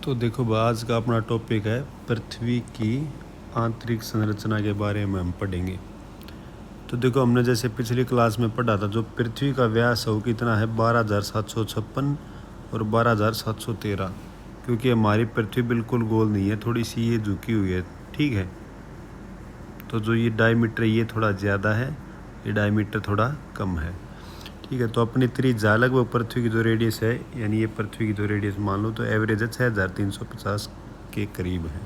तो देखो आज का अपना टॉपिक है पृथ्वी की आंतरिक संरचना के बारे में हम पढ़ेंगे। तो देखो हमने जैसे पिछली क्लास में पढ़ा था, जो पृथ्वी का व्यास है वो कितना है 12,756 और 12,713। क्योंकि हमारी पृथ्वी बिल्कुल गोल नहीं है, थोड़ी सी ये झुकी हुई है, ठीक है। तो जो ये डायमीटर ये थोड़ा ज़्यादा है, ये डायमीटर थोड़ा कम है, ठीक है। तो अपनी त्रिज्या लगभग पृथ्वी की जो रेडियस है, यानी ये पृथ्वी की जो रेडियस मान लो तो एवरेज है 6,350 के करीब है।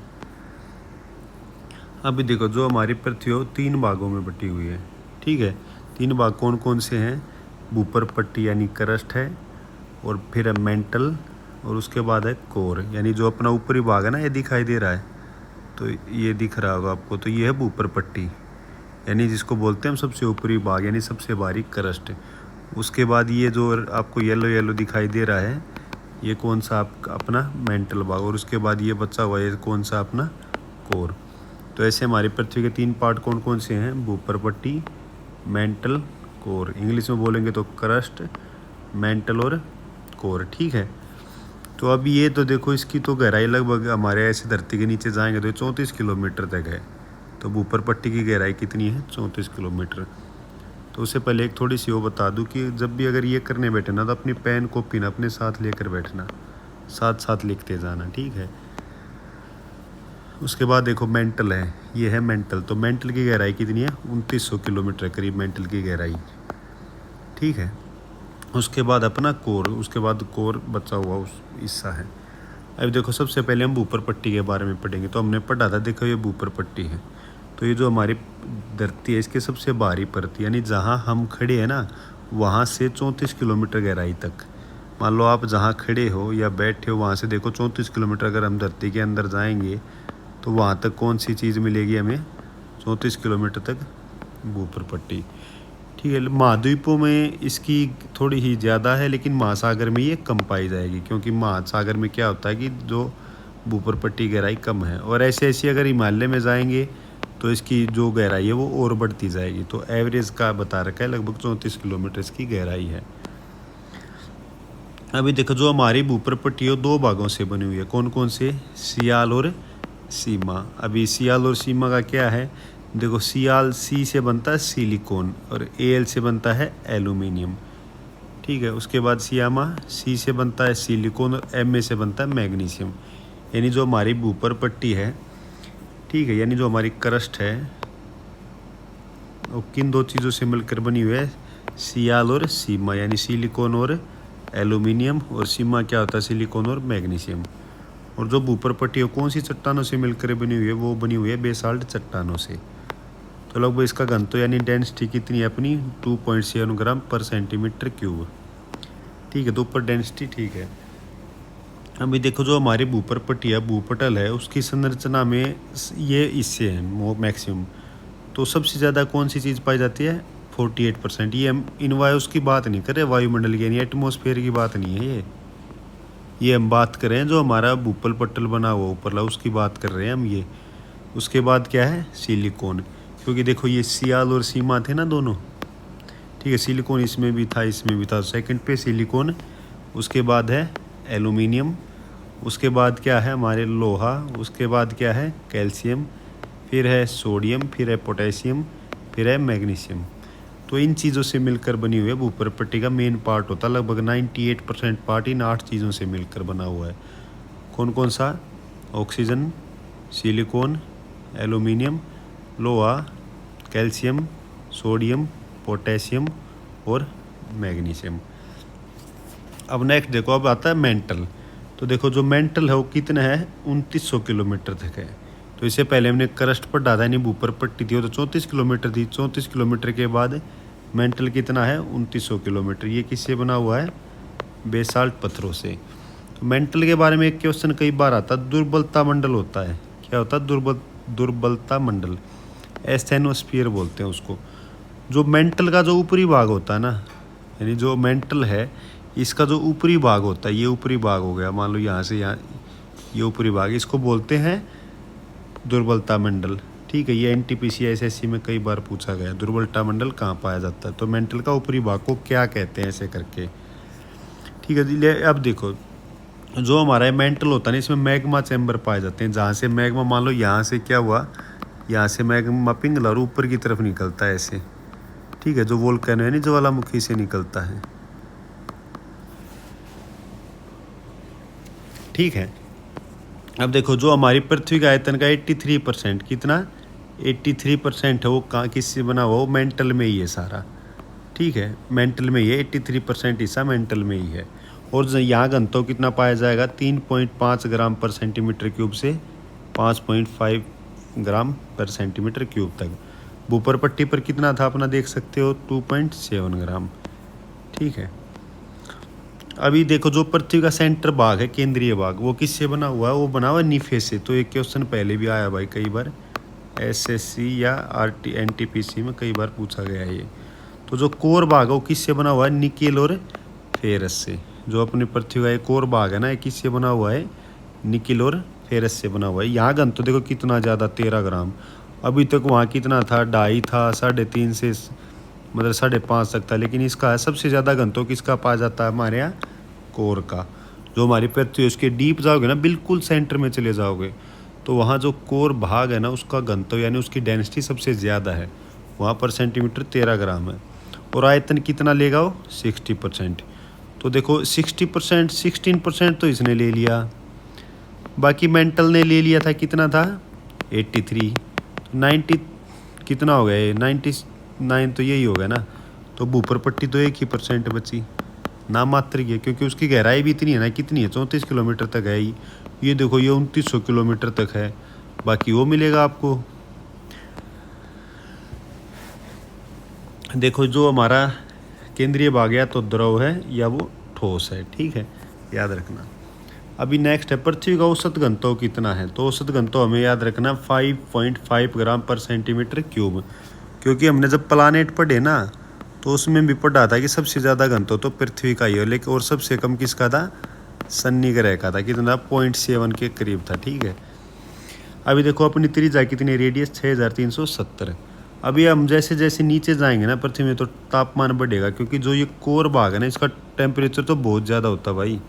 अभी देखो जो हमारी पृथ्वी हो 3 भागों में बटी हुई है, ठीक है। 3 भाग कौन कौन से हैं? ऊपर पट्टी यानी क्रस्ट है, और फिर है मेंटल, और उसके बाद है कोर, यानी जो अपना ऊपरी भाग है ना, ये दिखाई दे रहा है, तो ये दिख रहा होगा आपको। तो ये है ऊपर पट्टी, यानी जिसको बोलते हैं हम सबसे ऊपरी भाग, यानी सबसे बारीक क्रस्ट। उसके बाद ये जो आपको येलो येलो दिखाई दे रहा है, ये कौन सा अपना मेंटल भाग, और उसके बाद ये बचा हुआ ये कौन सा अपना कोर। तो ऐसे हमारी पृथ्वी के 3 पार्ट कौन कौन से हैं? ऊपर पट्टी, मेंटल, कोर। इंग्लिश में बोलेंगे तो क्रस्ट, मेंटल और कोर, ठीक है। तो अब ये तो देखो इसकी तो गहराई लगभग हमारे ऐसे धरती के नीचे जाएंगे तो 34 किलोमीटर तक है। तो ऊपर पट्टी की गहराई कितनी है? 34 किलोमीटर। तो उससे पहले एक थोड़ी सी वो बता दूं कि जब भी अगर ये करने बैठे ना, तो अपनी पेन कॉपी ना अपने साथ लेकर बैठना, साथ साथ लिखते जाना, ठीक है। उसके बाद देखो मेंटल है, ये है मेंटल। तो मेंटल की गहराई कितनी है? 2900 किलोमीटर करीब मेंटल की गहराई, ठीक है। उसके बाद अपना कोर, उसके बाद कोर बचा हुआ उस हिस्सा है। अब देखो सबसे पहले हम ऊपर पट्टी के बारे में पढ़ेंगे। तो हमने पढ़ा था, देखो ये ऊपर पट्टी है। तो ये जो हमारी धरती है इसके सबसे बाहरी परत, यानी जहाँ हम खड़े हैं ना, वहाँ से 34 किलोमीटर गहराई तक। मान लो आप जहाँ खड़े हो या बैठे हो, वहाँ से देखो 34 किलोमीटर अगर हम धरती के अंदर जाएंगे तो वहाँ तक कौन सी चीज़ मिलेगी हमें? 34 किलोमीटर तक ऊपर पट्टी, ठीक है। महाद्वीपों में इसकी थोड़ी ही ज़्यादा है, लेकिन महासागर में ये कम पाई जाएगी, क्योंकि महासागर में क्या होता है कि जो ऊपर पट्टी गहराई कम है। और ऐसे ऐसी अगर हिमालय में जाएंगे तो इसकी जो गहराई है वो और बढ़ती जाएगी। तो एवरेज का बता रखा है लगभग 34 किलोमीटर इसकी गहराई है। अभी देखो जो हमारी ऊपर पट्टी है 2 भागों से बनी हुई है। कौन कौन से? सियाल और सीमा। अभी सियाल और सीमा का क्या है? देखो सियाल सी से बनता है सिलिकॉन, और एल से बनता है एल्यूमिनियम, ठीक है। उसके बाद सियामा सी से बनता है सिलिकॉन, और एम से बनता है मैग्नीशियम। यानी जो हमारी ऊपर पट्टी है, ठीक है, यानी जो हमारी क्रस्ट है वो किन 2 चीज़ों से मिलकर बनी हुई है? सियाल और सीमा, यानी सिलिकॉन और एल्यूमिनियम, और सीमा क्या होता है? सिलिकॉन और मैग्नीशियम। और जो ऊपर पट्टी है कौन सी चट्टानों से मिलकर बनी हुई है? वो बनी हुई है बेसाल्ट चट्टानों से। तो लगभग इसका घनत्व यानी डेंसिटी कितनी है अपनी? 2.7 ग्राम पर सेंटीमीटर क्यूब, ठीक है। तो ऊपर डेंसिटी, ठीक है। अभी देखो जो हमारी ऊपर पट्टी है, भूपटल है, उसकी संरचना में ये हिस्से हैं मैक्सिमम। तो सबसे ज़्यादा कौन सी चीज़ पाई जाती है? 48%। ये हम इन वायुस की बात नहीं कर रहे, वायुमंडल की यानी एटमॉस्फेयर की बात नहीं है ये हम बात कर रहे हैं जो हमारा भूपल पट्टल बना हुआ ऊपरला, उसकी बात कर रहे हैं हम ये। उसके बाद क्या है? सिलिकॉन। क्योंकि देखो ये सियाल और सीमा थे ना दोनों, ठीक है। सिलिकॉन इसमें भी था, इसमें भी था। सेकंड पे सिलिकॉन, उसके बाद है एल्यूमिनियम, उसके बाद क्या है हमारे लोहा, उसके बाद क्या है कैल्शियम, फिर है सोडियम, फिर है पोटेशियम, फिर है मैग्नीशियम। तो इन चीज़ों से मिलकर बनी हुई है ऊपर पट्टी का मेन पार्ट होता है। लगभग 98% पार्ट इन 8 चीज़ों से मिलकर बना हुआ है। कौन कौन सा? ऑक्सीजन, सिलिकॉन, एल्यूमिनियम, लोहा, कैल्शियम, सोडियम, पोटेशियम और मैग्नीशियम। अब नेक्स्ट देखो, अब आता है मेंटल। तो देखो जो मेंटल है वो कितना है? 2900 किलोमीटर तक है। तो इससे पहले हमने क्रस्ट पर डाला, यानी ऊपर पट्टी थी वो तो 34 किलोमीटर थी। 34 किलोमीटर के बाद मेंटल कितना है? 2900 किलोमीटर। ये किससे बना हुआ है? बेसाल्ट पत्थरों से। तो मेंटल के बारे में एक क्वेश्चन कई बार आता है, दुर्बलता मंडल होता है। क्या होता है? दुर्बलता मंडल, एस्थेनोस्फीयर बोलते हैं उसको। जो मेंटल का जो ऊपरी भाग होता है ना, यानी जो मेंटल है इसका जो ऊपरी भाग होता है, ये ऊपरी भाग हो गया, मान लो यहाँ से यहाँ, ये ऊपरी भाग, इसको बोलते हैं दुर्बलता मंडल, ठीक है। ये NTPC SSC में कई बार पूछा गया दुर्बलता मंडल कहाँ पाया जाता है। तो मेंटल का ऊपरी भाग को क्या कहते हैं, ऐसे करके, ठीक है। अब देखो जो हमारा मेंटल होता है ना, इसमें मैग्मा चैम्बर पाए जाते हैं, जहाँ से मैग्मा, मान लो यहाँ से क्या हुआ, यहाँ से मैग्मा पिघला और ऊपर की तरफ निकलता है ऐसे, ठीक है, जो वोल्केनो यानी ज्वालामुखी से निकलता है, ठीक है। अब देखो जो हमारी पृथ्वी का आयतन का 83%, कितना 83% है वो कहाँ किससे बना हुआ, वो मेंटल में ही है सारा, ठीक है, मेंटल में ही है, 83% हिस्सा मेंटल में ही है। और यहाँ घनत्व कितना पाया जाएगा, 3.5 ग्राम पर सेंटीमीटर क्यूब से 5.5 ग्राम पर सेंटीमीटर क्यूब तक। ऊपर पट्टी पर कितना था अपना देख सकते हो, 2.7 ग्राम, ठीक है। अभी देखो जो पृथ्वी का सेंटर भाग है, केंद्रीय भाग, वो किससे बना हुआ है, वो बना हुआ है निफे से। तो एक क्वेश्चन पहले भी आया भाई कई बार, एसएससी या एनटीपीसी में कई बार पूछा गया है ये। तो जो कोर भाग है वो किससे बना हुआ है, निकेल और फेरस से। जो अपनी पृथ्वी का एक कोर भाग है ना, ये किससे बना हुआ है, निकेल और फेरस से बना हुआ है। यहाँ घन तो देखो कितना ज़्यादा, 13 ग्राम। अभी तक वहाँ कितना था, 2.5 था, 3.5 से मतलब 5.5 तक था। लेकिन इसका सबसे ज़्यादा घन तो किसका पाया जाता है, हमारे यहाँ कोर का। जो हमारी पृथ्वी उसके डीप जाओगे ना, बिल्कुल सेंटर में चले जाओगे, तो वहाँ जो कोर भाग है ना, उसका घनत्व यानी उसकी डेंसिटी सबसे ज़्यादा है, वहाँ पर सेंटीमीटर 13 ग्राम है। और आयतन कितना लेगा वो, 60%। तो देखो 60%, 16% तो इसने ले लिया, बाकी मेंटल ने ले लिया था, कितना था 83, 90 कितना हो गया ये, 99 तो यही होगा ना। तो ऊपर पट्टी तो 1% बची, नाम मात्र की है, क्योंकि उसकी गहराई भी इतनी है ना, कितनी है, 34 किलोमीटर तक है ही। ये देखो ये 2900 किलोमीटर तक है, बाकी वो मिलेगा आपको। देखो जो हमारा केंद्रीय भाग या तो द्रव है या वो ठोस है, ठीक है, याद रखना। अभी नेक्स्ट है पृथ्वी का औसत घनत्व कितना है। तो औसत घनत्व हमें याद रखना 5.5 ग्राम पर सेंटीमीटर क्यूब, क्योंकि हमने जब प्लानेट पढ़े ना, तो उसमें भी पढ़ा था कि सबसे ज़्यादा घनत्व तो पृथ्वी का ही है, लेकिन और सबसे कम किसका था, शनि ग्रह का था, कितना 0.7 के करीब था, ठीक है। अभी देखो अपनी त्रिज्या कितनी, रेडियस 6370। अभी हम जैसे जैसे नीचे जाएंगे ना पृथ्वी में, तो तापमान बढ़ेगा, क्योंकि जो ये कोर भाग है ना, इसका टेम्परेचर तो बहुत ज़्यादा होता है भाई,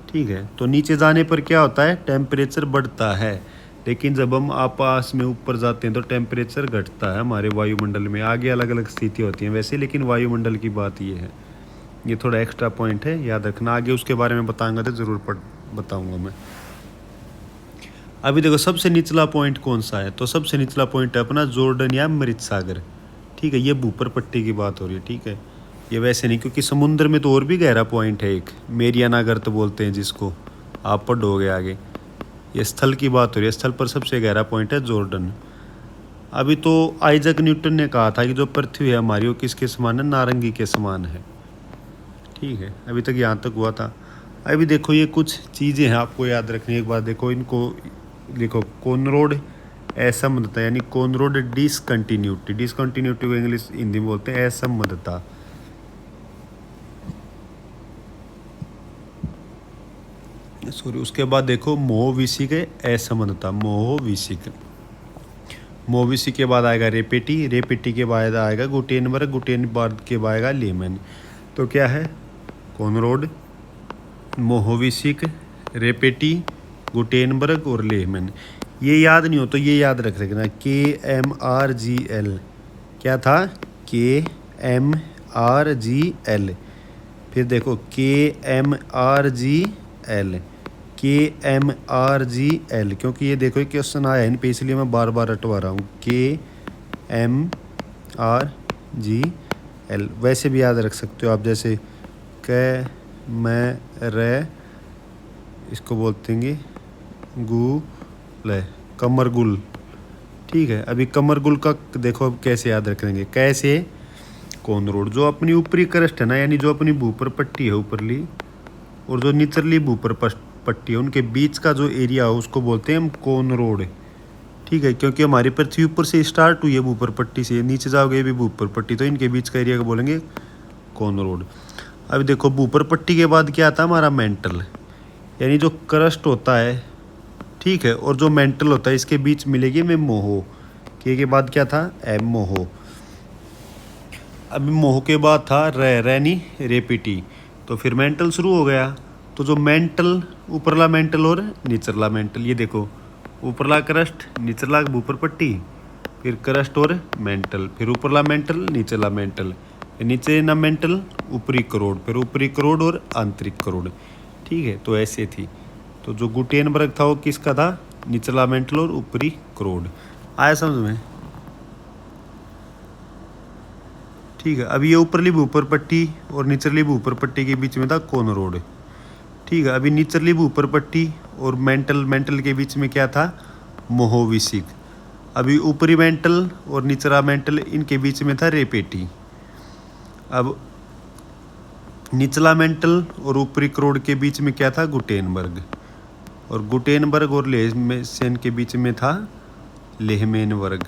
ठीक है। तो नीचे जाने पर क्या होता है, टेम्परेचर बढ़ता है, लेकिन जब हम आकाश में ऊपर जाते हैं तो टेम्परेचर घटता है हमारे वायुमंडल में। आगे अलग अलग स्थिति होती हैं वैसे, लेकिन वायुमंडल की बात ये है, ये थोड़ा एक्स्ट्रा पॉइंट है, याद रखना। आगे उसके बारे में बताऊंगा तो ज़रूर बताऊंगा मैं। अभी देखो सबसे निचला पॉइंट कौन सा है, तो सबसे निचला पॉइंट है अपना जॉर्डन या मृत सागर, ठीक है। ये ऊपर पट्टी की बात हो रही है, ठीक है, ये वैसे नहीं, क्योंकि समुद्र में तो और भी गहरा पॉइंट है एक, मेरियाना गर्त बोलते हैं जिसको, आप पढ़ोगे आगे। ये स्थल की बात हो रही है, स्थल पर सबसे गहरा पॉइंट है जॉर्डन। अभी तो आइजक न्यूटन ने कहा था कि जो पृथ्वी है हमारी वो किसके समान है, नारंगी के समान है, ठीक है। अभी तक यहाँ तक हुआ था। अभी देखो ये कुछ चीज़ें हैं आपको याद रखनी। एक बात देखो, इनको लिखो, कोनरोड असंबद्धता, यानी कोनरोड डिसकंटिन्यूटी, डिसकंटिन्यूटी को इंग्लिश हिंदी में बोलते हैं असंबद्धता। सॉरी, उसके बाद देखो मोहविसिक असंबद्धता, मोहविसिक। मोहविसिक के बाद आएगा रेपेटी, रेपेटी के बाद आएगा गुटेनबर्ग, गुटेनबर्ग के बाद आएगा लेमन। तो क्या है, कोनरोड, मोहविसिक, रेपेटी, गुटेनबर्ग और लेमन। ये याद नहीं हो तो ये याद रख रखना, KMRGL। क्या था, KMRGL। फिर देखो KMRGL, KMRGL, क्योंकि ये देखो क्वेश्चन आया है इन पे, इसलिए मैं बार बार रटवा रहा हूँ, KMRGL। वैसे भी याद रख सकते हो आप, जैसे क मैं रे, इसको बोलते हैं गुल, कमरगुल, ठीक है। अभी कमरगुल का देखो अब कैसे याद रखेंगे, कैसे, कोनरोड, जो अपनी ऊपरी क्रस्ट है ना, यानी जो अपनी भूपर पट्टी है ऊपरली, और जो निचली भूपर पट्टी है, उनके बीच का जो एरिया है उसको बोलते हैं हम कोनरोड, ठीक है। क्योंकि हमारी पृथ्वी ऊपर से स्टार्ट हुई है भूपर पट्टी से, नीचे जाओगे ये भी भूपर पट्टी, तो इनके बीच का एरिया को बोलेंगे कोनरोड। अभी देखो भूपर पट्टी के बाद क्या आता है हमारा मेंटल, यानी जो क्रस्ट होता है, ठीक है, और जो मेंटल होता है, इसके बीच मिलेगी में मोहो, के बाद क्या था, एम, मोहो। अभी मोह के बाद था रैनी, रेपिटी, तो फिर मेंटल शुरू हो गया। तो जो मेंटल, ऊपरला मेंटल और निचला मेंटल, ये देखो ऊपरला क्रस्ट, निचला ऊपर पट्टी, फिर क्रस्ट और मेंटल, फिर ऊपरला मेंटल, निचला मेंटल, फिर नीचे ना मेंटल, ऊपरी करोड़, फिर ऊपरी करोड़ और आंतरिक करोड़। ठीक है, तो ऐसे थी। तो जो गुटेनबर्ग था वो किसका था? निचला मेंटल और ऊपरी करोड़। आया समझ में? ठीक है, अभी ये ऊपरली भूपर पट्टी और निचली भूपर पट्टी के बीच में था कोन रोड। ठीक है, अभी निचली भूपर पट्टी और मेंटल के बीच में क्या था? मोहोविसिक। अभी ऊपरी मेंटल और निचला मेंटल इनके बीच में था रेपेटी। अब निचला मेंटल और ऊपरी करोड़ के बीच में क्या था? गुटेनबर्ग। और गुटेनबर्ग और लेहमेन के बीच में था लेहमेनबर्ग।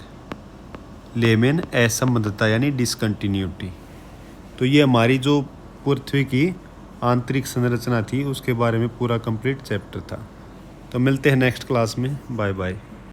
लेहमेन असंबद्धता यानी डिसकंटिन्यूटी। तो ये हमारी जो पृथ्वी की आंतरिक संरचना थी उसके बारे में पूरा कंप्लीट चैप्टर था। तो मिलते हैं नेक्स्ट क्लास में। Bye bye.